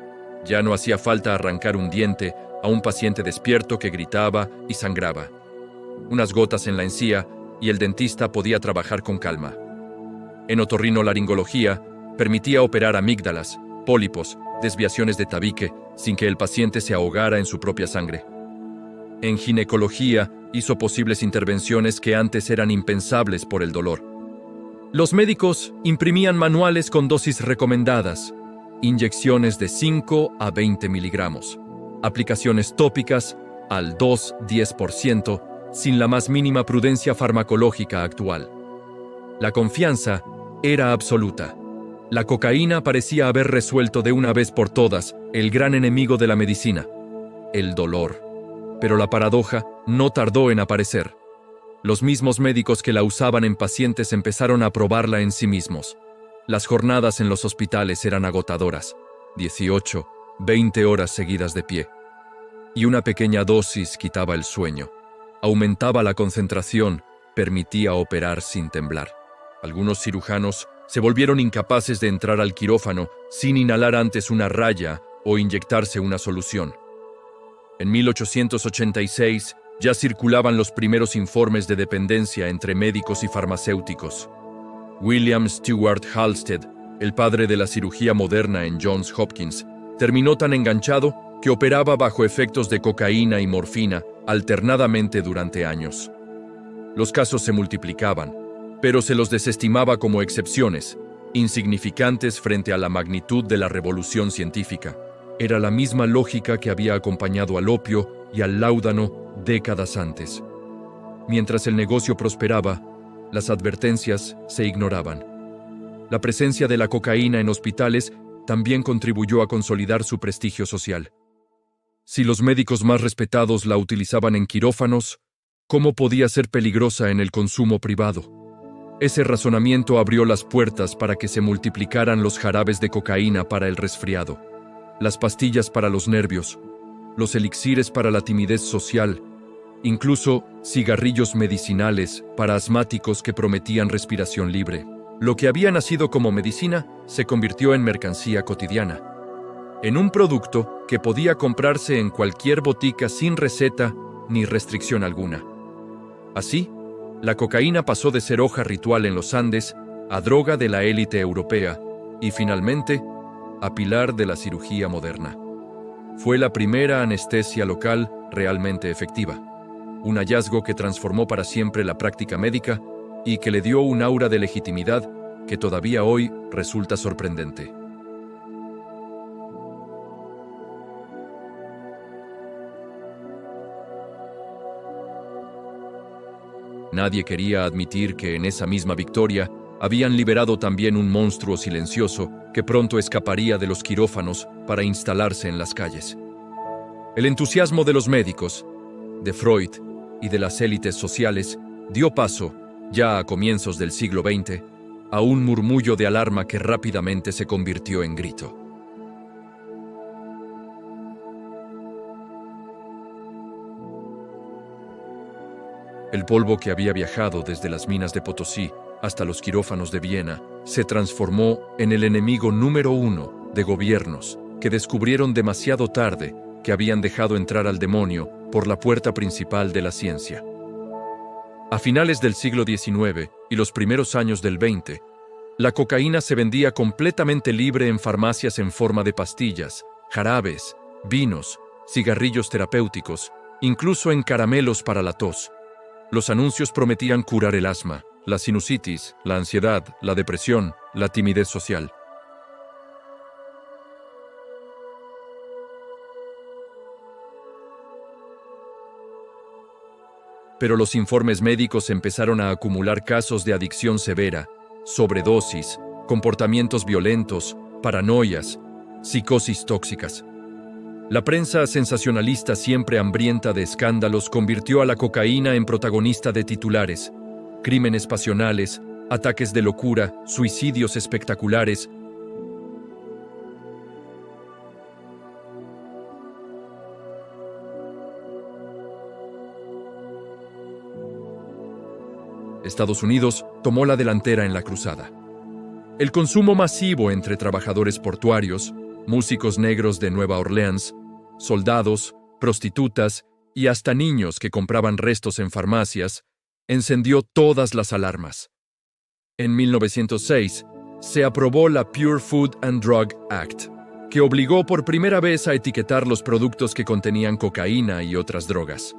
A: Ya no hacía falta arrancar un diente a un paciente despierto que gritaba y sangraba. Unas gotas en la encía y el dentista podía trabajar con calma. En otorrinolaringología, permitía operar amígdalas, pólipos, desviaciones de tabique, sin que el paciente se ahogara en su propia sangre. En ginecología, hizo posibles intervenciones que antes eran impensables por el dolor. Los médicos imprimían manuales con dosis recomendadas, inyecciones de 5 a 20 miligramos, aplicaciones tópicas al 2-10%, sin la más mínima prudencia farmacológica actual. La confianza era absoluta. La cocaína parecía haber resuelto de una vez por todas el gran enemigo de la medicina, el dolor. Pero la paradoja no tardó en aparecer. Los mismos médicos que la usaban en pacientes empezaron a probarla en sí mismos. Las jornadas en los hospitales eran agotadoras, 18, 20 horas seguidas de pie. Y una pequeña dosis quitaba el sueño, aumentaba la concentración, permitía operar sin temblar. Algunos cirujanos se volvieron incapaces de entrar al quirófano sin inhalar antes una raya o inyectarse una solución. En 1886 ya circulaban los primeros informes de dependencia entre médicos y farmacéuticos. William Stewart Halsted, el padre de la cirugía moderna en Johns Hopkins, terminó tan enganchado que operaba bajo efectos de cocaína y morfina alternadamente durante años. Los casos se multiplicaban, pero se los desestimaba como excepciones, insignificantes frente a la magnitud de la revolución científica. Era la misma lógica que había acompañado al opio y al láudano décadas antes. Mientras el negocio prosperaba, las advertencias se ignoraban. La presencia de la cocaína en hospitales también contribuyó a consolidar su prestigio social. Si los médicos más respetados la utilizaban en quirófanos, ¿cómo podía ser peligrosa en el consumo privado? Ese razonamiento abrió las puertas para que se multiplicaran los jarabes de cocaína para el resfriado, las pastillas para los nervios, los elixires para la timidez social, incluso cigarrillos medicinales para asmáticos que prometían respiración libre. Lo que había nacido como medicina se convirtió en mercancía cotidiana, en un producto que podía comprarse en cualquier botica sin receta ni restricción alguna. Así, la cocaína pasó de ser hoja ritual en los Andes a droga de la élite europea y, finalmente, a pilar de la cirugía moderna. Fue la primera anestesia local realmente efectiva, un hallazgo que transformó para siempre la práctica médica y que le dio un aura de legitimidad que todavía hoy resulta sorprendente. Nadie quería admitir que en esa misma victoria habían liberado también un monstruo silencioso que pronto escaparía de los quirófanos para instalarse en las calles. El entusiasmo de los médicos, de Freud y de las élites sociales dio paso, ya a comienzos del siglo XX, a un murmullo de alarma que rápidamente se convirtió en grito. El polvo que había viajado desde las minas de Potosí hasta los quirófanos de Viena se transformó en el enemigo número uno de gobiernos que descubrieron demasiado tarde que habían dejado entrar al demonio por la puerta principal de la ciencia. A finales del siglo XIX y los primeros años del XX, la cocaína se vendía completamente libre en farmacias en forma de pastillas, jarabes, vinos, cigarrillos terapéuticos, incluso en caramelos para la tos. Los anuncios prometían curar el asma, la sinusitis, la ansiedad, la depresión, la timidez social. Pero los informes médicos empezaron a acumular casos de adicción severa, sobredosis, comportamientos violentos, paranoias, psicosis tóxicas. La prensa sensacionalista, siempre hambrienta de escándalos, convirtió a la cocaína en protagonista de titulares, crímenes pasionales, ataques de locura, suicidios espectaculares. Estados Unidos tomó la delantera en la cruzada. El consumo masivo entre trabajadores portuarios, músicos negros de Nueva Orleans, soldados, prostitutas y hasta niños que compraban restos en farmacias, encendió todas las alarmas. En 1906, se aprobó la Pure Food and Drug Act, que obligó por primera vez a etiquetar los productos que contenían cocaína y otras drogas.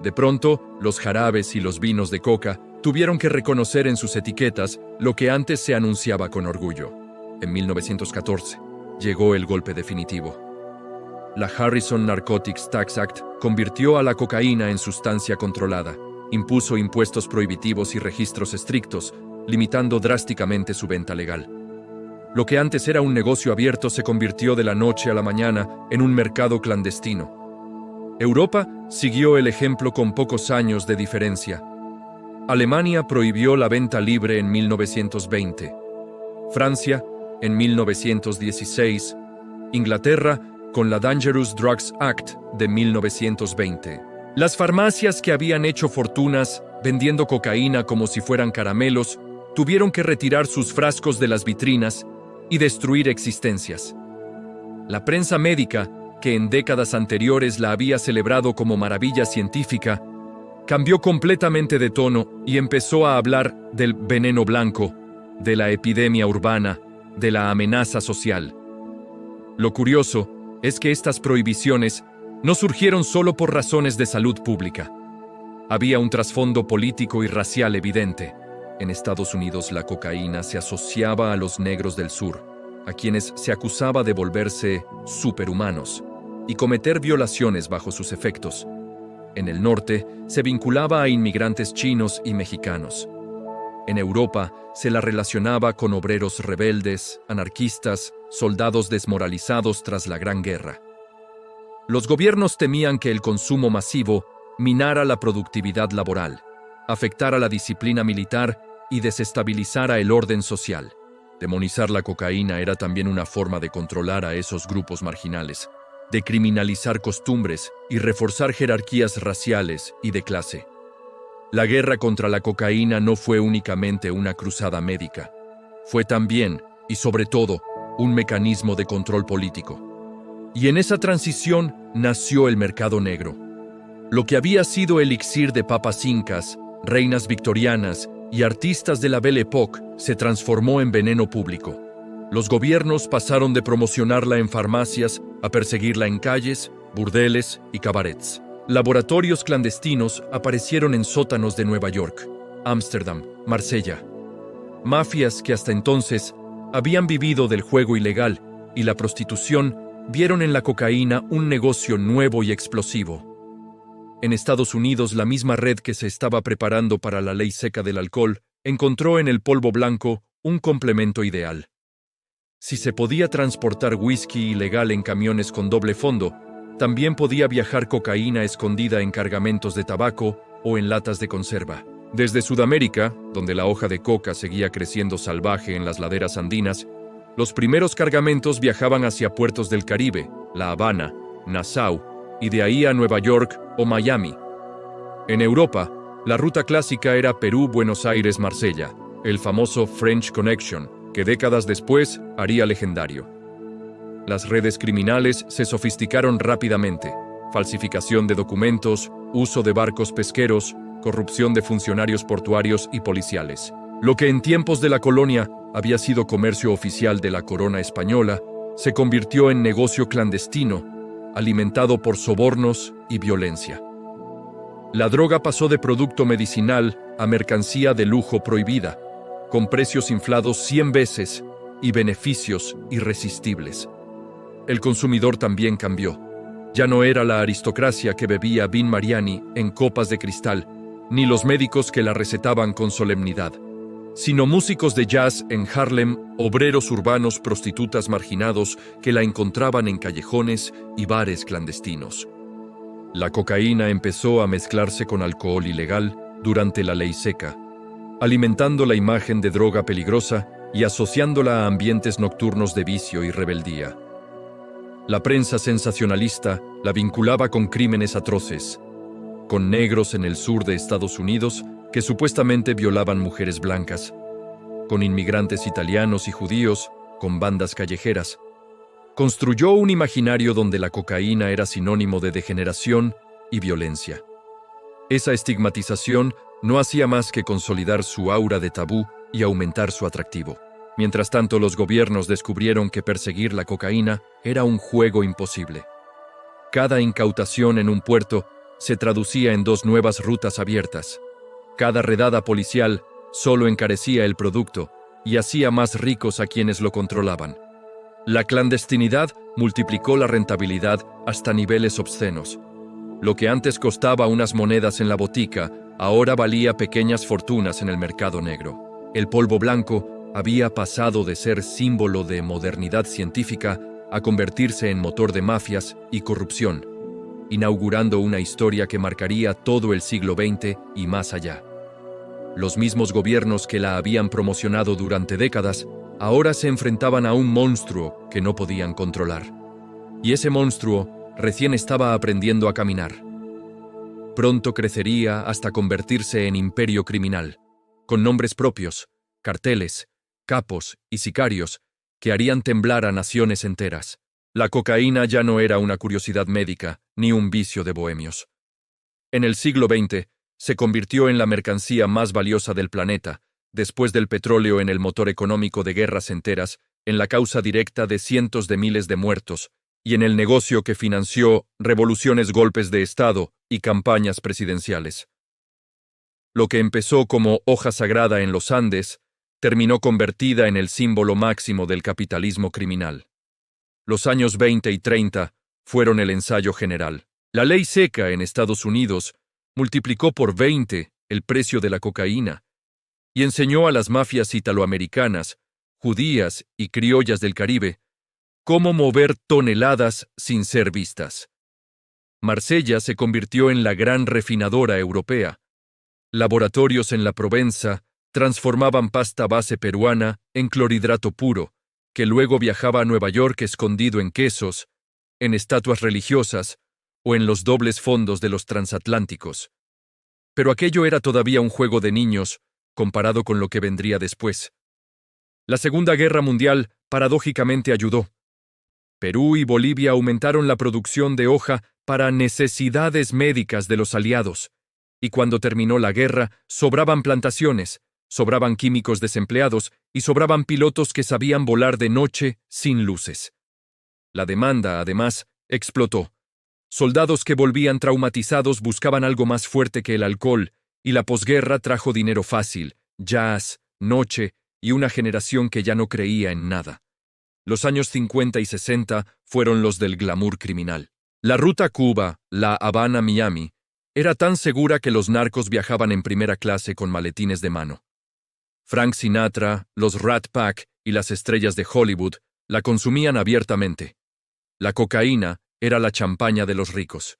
A: De pronto, los jarabes y los vinos de coca tuvieron que reconocer en sus etiquetas lo que antes se anunciaba con orgullo. En 1914, llegó el golpe definitivo. La Harrison Narcotics Tax Act convirtió a la cocaína en sustancia controlada, impuso impuestos prohibitivos y registros estrictos, limitando drásticamente su venta legal. Lo que antes era un negocio abierto se convirtió de la noche a la mañana en un mercado clandestino. Europa siguió el ejemplo con pocos años de diferencia. Alemania prohibió la venta libre en 1920. Francia, en 1916. Inglaterra, con la Dangerous Drugs Act de 1920. Las farmacias que habían hecho fortunas vendiendo cocaína como si fueran caramelos tuvieron que retirar sus frascos de las vitrinas y destruir existencias. La prensa médica, que en décadas anteriores la había celebrado como maravilla científica, cambió completamente de tono y empezó a hablar del veneno blanco, de la epidemia urbana, de la amenaza social. Lo curioso es que estas prohibiciones no surgieron solo por razones de salud pública. Había un trasfondo político y racial evidente. En Estados Unidos la cocaína se asociaba a los negros del sur, a quienes se acusaba de volverse superhumanos y cometer violaciones bajo sus efectos. En el norte se vinculaba a inmigrantes chinos y mexicanos. En Europa se la relacionaba con obreros rebeldes, anarquistas, soldados desmoralizados tras la Gran Guerra. Los gobiernos temían que el consumo masivo minara la productividad laboral, afectara la disciplina militar y desestabilizara el orden social. Demonizar la cocaína era también una forma de controlar a esos grupos marginales, de criminalizar costumbres y reforzar jerarquías raciales y de clase. La guerra contra la cocaína no fue únicamente una cruzada médica, fue también, y sobre todo, un mecanismo de control político. Y en esa transición nació el mercado negro. Lo que había sido elixir de papas incas, reinas victorianas y artistas de la Belle Époque se transformó en veneno público. Los gobiernos pasaron de promocionarla en farmacias a perseguirla en calles, burdeles y cabarets. Laboratorios clandestinos aparecieron en sótanos de Nueva York, Ámsterdam, Marsella. Mafias que hasta entonces habían vivido del juego ilegal y la prostitución vieron en la cocaína un negocio nuevo y explosivo. En Estados Unidos, la misma red que se estaba preparando para la ley seca del alcohol encontró en el polvo blanco un complemento ideal. Si se podía transportar whisky ilegal en camiones con doble fondo, también podía viajar cocaína escondida en cargamentos de tabaco o en latas de conserva. Desde Sudamérica, donde la hoja de coca seguía creciendo salvaje en las laderas andinas, los primeros cargamentos viajaban hacia puertos del Caribe, La Habana, Nassau, y de ahí a Nueva York o Miami. En Europa, la ruta clásica era Perú-Buenos Aires-Marsella, el famoso French Connection, que décadas después haría legendario. Las redes criminales se sofisticaron rápidamente: falsificación de documentos, uso de barcos pesqueros, corrupción de funcionarios portuarios y policiales. Lo que en tiempos de la colonia había sido comercio oficial de la corona española, se convirtió en negocio clandestino, alimentado por sobornos y violencia. La droga pasó de producto medicinal a mercancía de lujo prohibida, con precios inflados 100 veces y beneficios irresistibles. El consumidor también cambió. Ya no era la aristocracia que bebía vin Mariani en copas de cristal, ni los médicos que la recetaban con solemnidad, sino músicos de jazz en Harlem, obreros urbanos, prostitutas marginados que la encontraban en callejones y bares clandestinos. La cocaína empezó a mezclarse con alcohol ilegal durante la ley seca, alimentando la imagen de droga peligrosa y asociándola a ambientes nocturnos de vicio y rebeldía. La prensa sensacionalista la vinculaba con crímenes atroces, con negros en el sur de Estados Unidos que supuestamente violaban mujeres blancas, con inmigrantes italianos y judíos, con bandas callejeras. Construyó un imaginario donde la cocaína era sinónimo de degeneración y violencia. Esa estigmatización no hacía más que consolidar su aura de tabú y aumentar su atractivo. Mientras tanto, los gobiernos descubrieron que perseguir la cocaína era un juego imposible. Cada incautación en un puerto se traducía en 2 nuevas rutas abiertas. Cada redada policial solo encarecía el producto y hacía más ricos a quienes lo controlaban. La clandestinidad multiplicó la rentabilidad hasta niveles obscenos. Lo que antes costaba unas monedas en la botica, ahora valía pequeñas fortunas en el mercado negro. El polvo blanco había pasado de ser símbolo de modernidad científica a convertirse en motor de mafias y corrupción, inaugurando una historia que marcaría todo el siglo XX y más allá. Los mismos gobiernos que la habían promocionado durante décadas ahora se enfrentaban a un monstruo que no podían controlar. Y ese monstruo recién estaba aprendiendo a caminar. Pronto crecería hasta convertirse en imperio criminal, con nombres propios, carteles, capos y sicarios que harían temblar a naciones enteras. La cocaína ya no era una curiosidad médica ni un vicio de bohemios. En el siglo XX, se convirtió en la mercancía más valiosa del planeta, después del petróleo en el motor económico de guerras enteras, en la causa directa de cientos de miles de muertos, y en el negocio que financió revoluciones, golpes de Estado y campañas presidenciales. Lo que empezó como hoja sagrada en los Andes, terminó convertida en el símbolo máximo del capitalismo criminal. Los años 20 y 30 fueron el ensayo general. La ley seca en Estados Unidos multiplicó por 20 el precio de la cocaína y enseñó a las mafias italoamericanas, judías y criollas del Caribe cómo mover toneladas sin ser vistas. Marsella se convirtió en la gran refinadora europea. Laboratorios en la Provenza transformaban pasta base peruana en clorhidrato puro, que luego viajaba a Nueva York escondido en quesos, en estatuas religiosas o en los dobles fondos de los transatlánticos. Pero aquello era todavía un juego de niños comparado con lo que vendría después. La Segunda Guerra Mundial paradójicamente ayudó. Perú y Bolivia aumentaron la producción de hoja para necesidades médicas de los aliados, y cuando terminó la guerra, sobraban plantaciones, sobraban químicos desempleados y sobraban pilotos que sabían volar de noche sin luces. La demanda, además, explotó. Soldados que volvían traumatizados buscaban algo más fuerte que el alcohol, y la posguerra trajo dinero fácil, jazz, noche y una generación que ya no creía en nada. Los años 50 y 60 fueron los del glamour criminal. La ruta Cuba, La Habana, Miami, era tan segura que los narcos viajaban en primera clase con maletines de mano. Frank Sinatra, los Rat Pack y las estrellas de Hollywood la consumían abiertamente. La cocaína era la champaña de los ricos.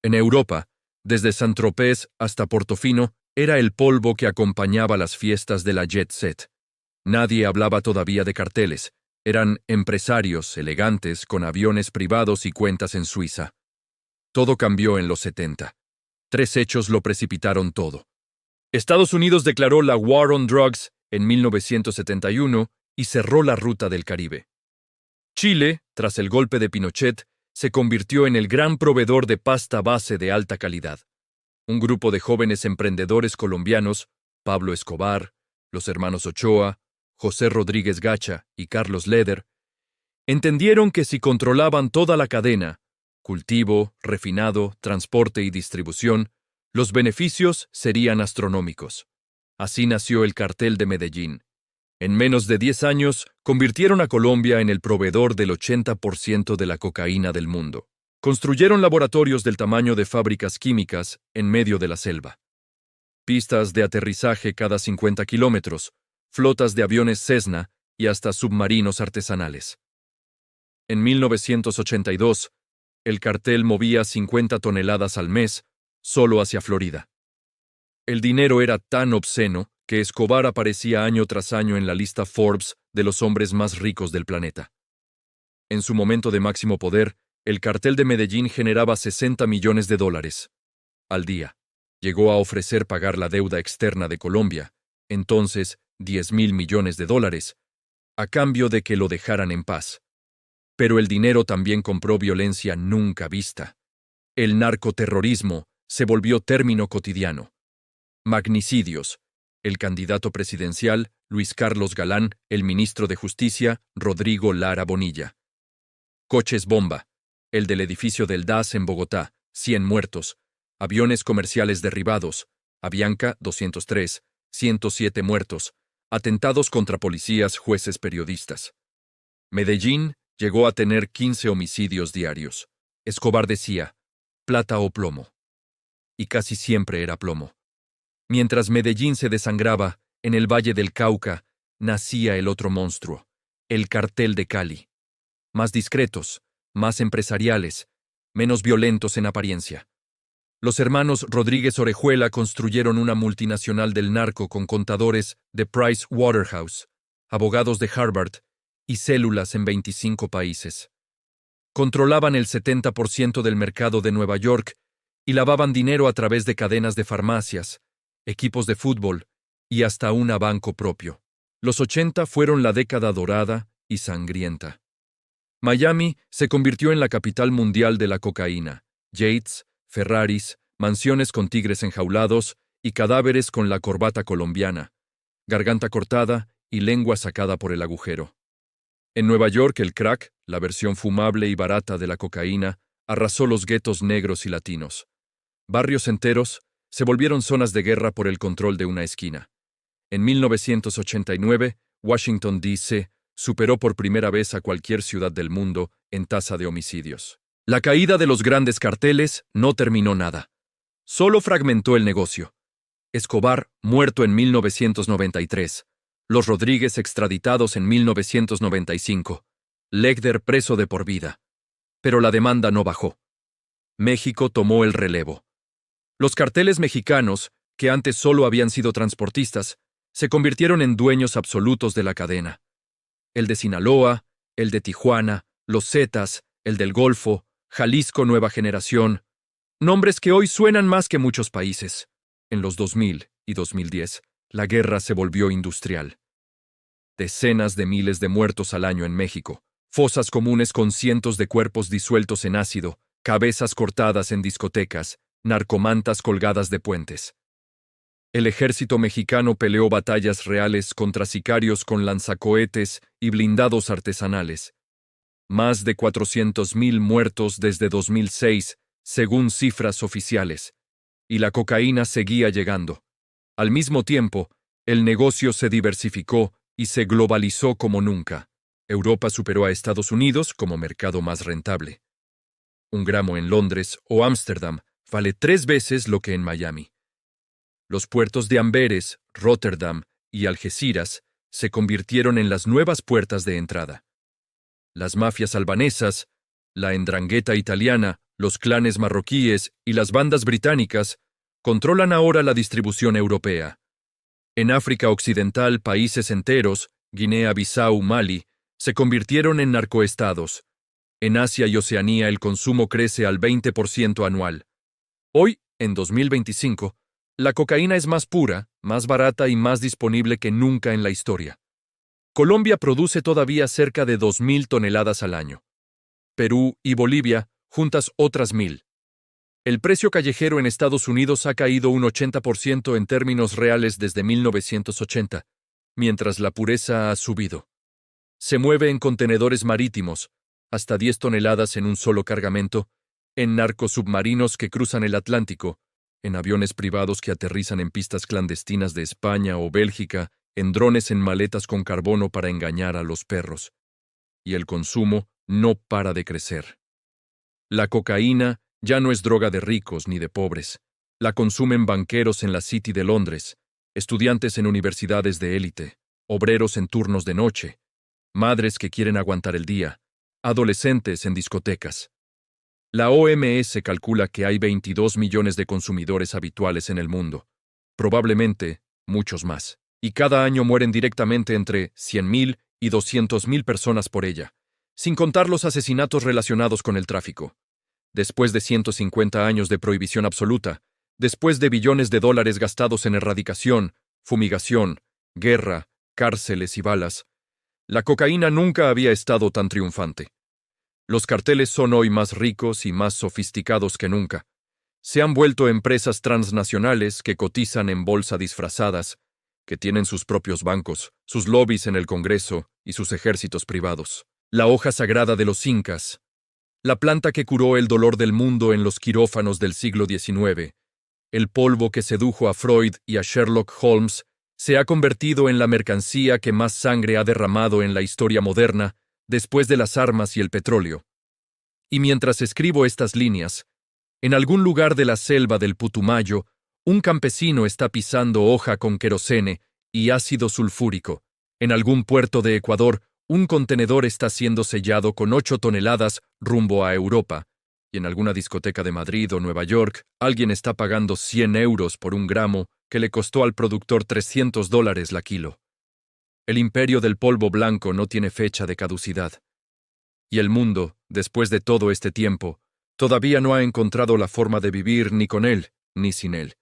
A: En Europa, desde Saint-Tropez hasta Portofino, era el polvo que acompañaba las fiestas de la jet set. Nadie hablaba todavía de carteles. Eran empresarios elegantes con aviones privados y cuentas en Suiza. Todo cambió en los 70. 3 hechos lo precipitaron todo. Estados Unidos declaró la War on Drugs en 1971 y cerró la ruta del Caribe. Chile, tras el golpe de Pinochet, se convirtió en el gran proveedor de pasta base de alta calidad. Un grupo de jóvenes emprendedores colombianos, Pablo Escobar, los hermanos Ochoa, José Rodríguez Gacha y Carlos Leder, entendieron que si controlaban toda la cadena, cultivo, refinado, transporte y distribución, los beneficios serían astronómicos. Así nació el Cartel de Medellín. En menos de 10 años, convirtieron a Colombia en el proveedor del 80% de la cocaína del mundo. Construyeron laboratorios del tamaño de fábricas químicas en medio de la selva. Pistas de aterrizaje cada 50 kilómetros, flotas de aviones Cessna y hasta submarinos artesanales. En 1982, el cartel movía 50 toneladas al mes solo hacia Florida. El dinero era tan obsceno que Escobar aparecía año tras año en la lista Forbes de los hombres más ricos del planeta. En su momento de máximo poder, el cartel de Medellín generaba $60 millones al día. Llegó a ofrecer pagar la deuda externa de Colombia, entonces $10.000 millones, a cambio de que lo dejaran en paz. Pero el dinero también compró violencia nunca vista. El narcoterrorismo se volvió término cotidiano. Magnicidios. El candidato presidencial, Luis Carlos Galán, el ministro de Justicia, Rodrigo Lara Bonilla. Coches bomba. El del edificio del DAS en Bogotá, 100 muertos. Aviones comerciales derribados. Avianca, 203, 107 muertos. Atentados contra policías, jueces, periodistas. Medellín llegó a tener 15 homicidios diarios. Escobar decía, plata o plomo. Y casi siempre era plomo. Mientras Medellín se desangraba, en el Valle del Cauca, nacía el otro monstruo, el Cartel de Cali. Más discretos, más empresariales, menos violentos en apariencia. Los hermanos Rodríguez Orejuela construyeron una multinacional del narco con contadores de Price Waterhouse, abogados de Harvard y células en 25 países. Controlaban el 70% del mercado de Nueva York y lavaban dinero a través de cadenas de farmacias, equipos de fútbol y hasta un banco propio. Los 80 fueron la década dorada y sangrienta. Miami se convirtió en la capital mundial de la cocaína. Yates, Ferraris, mansiones con tigres enjaulados y cadáveres con la corbata colombiana, garganta cortada y lengua sacada por el agujero. En Nueva York, el crack, la versión fumable y barata de la cocaína, arrasó los guetos negros y latinos. Barrios enteros se volvieron zonas de guerra por el control de una esquina. En 1989, Washington, D.C., superó por primera vez a cualquier ciudad del mundo en tasa de homicidios. La caída de los grandes carteles no terminó nada. Solo fragmentó el negocio. Escobar, muerto en 1993. Los Rodríguez extraditados en 1995. Legder preso de por vida. Pero la demanda no bajó. México tomó el relevo. Los carteles mexicanos, que antes solo habían sido transportistas, se convirtieron en dueños absolutos de la cadena. El de Sinaloa, el de Tijuana, los Zetas, el del Golfo, Jalisco Nueva Generación, nombres que hoy suenan más que muchos países. En los 2000 y 2010, la guerra se volvió industrial. Decenas de miles de muertos al año en México, fosas comunes con cientos de cuerpos disueltos en ácido, cabezas cortadas en discotecas, narcomantas colgadas de puentes. El ejército mexicano peleó batallas reales contra sicarios con lanzacohetes y blindados artesanales. Más de 400,000 muertos desde 2006, según cifras oficiales. Y la cocaína seguía llegando. Al mismo tiempo, el negocio se diversificó y se globalizó como nunca. Europa superó a Estados Unidos como mercado más rentable. Un gramo en Londres o Ámsterdam vale 3 veces lo que en Miami. Los puertos de Amberes, Rotterdam y Algeciras se convirtieron en las nuevas puertas de entrada. Las mafias albanesas, la Ndrangheta italiana, los clanes marroquíes y las bandas británicas controlan ahora la distribución europea. En África Occidental, países enteros, Guinea-Bissau, Mali, se convirtieron en narcoestados. En Asia y Oceanía el consumo crece al 20% anual. Hoy, en 2025, la cocaína es más pura, más barata y más disponible que nunca en la historia. Colombia produce todavía cerca de 2,000 toneladas al año. Perú y Bolivia, juntas otras 1,000. El precio callejero en Estados Unidos ha caído un 80% en términos reales desde 1980, mientras la pureza ha subido. Se mueve en contenedores marítimos, hasta 10 toneladas en un solo cargamento, en narcosubmarinos que cruzan el Atlántico, en aviones privados que aterrizan en pistas clandestinas de España o Bélgica, en drones en maletas con carbono para engañar a los perros. Y el consumo no para de crecer. La cocaína ya no es droga de ricos ni de pobres. La consumen banqueros en la City de Londres, estudiantes en universidades de élite, obreros en turnos de noche, madres que quieren aguantar el día, adolescentes en discotecas. La OMS calcula que hay 22 millones de consumidores habituales en el mundo, probablemente muchos más, y cada año mueren directamente entre 100,000 y 200,000 personas por ella, sin contar los asesinatos relacionados con el tráfico. Después de 150 años de prohibición absoluta, después de billones de dólares gastados en erradicación, fumigación, guerra, cárceles y balas, la cocaína nunca había estado tan triunfante. Los carteles son hoy más ricos y más sofisticados que nunca. Se han vuelto empresas transnacionales que cotizan en bolsa disfrazadas, que tienen sus propios bancos, sus lobbies en el Congreso y sus ejércitos privados. La hoja sagrada de los incas, la planta que curó el dolor del mundo en los quirófanos del siglo XIX, el polvo que sedujo a Freud y a Sherlock Holmes, se ha convertido en la mercancía que más sangre ha derramado en la historia moderna, después de las armas y el petróleo. Y mientras escribo estas líneas, en algún lugar de la selva del Putumayo, un campesino está pisando hoja con querosene y ácido sulfúrico. En algún puerto de Ecuador, un contenedor está siendo sellado con 8 toneladas rumbo a Europa, y en alguna discoteca de Madrid o Nueva York, alguien está pagando 100 euros por un gramo que le costó al productor $300 la kilo. El imperio del polvo blanco no tiene fecha de caducidad. Y el mundo, después de todo este tiempo, todavía no ha encontrado la forma de vivir ni con él, ni sin él.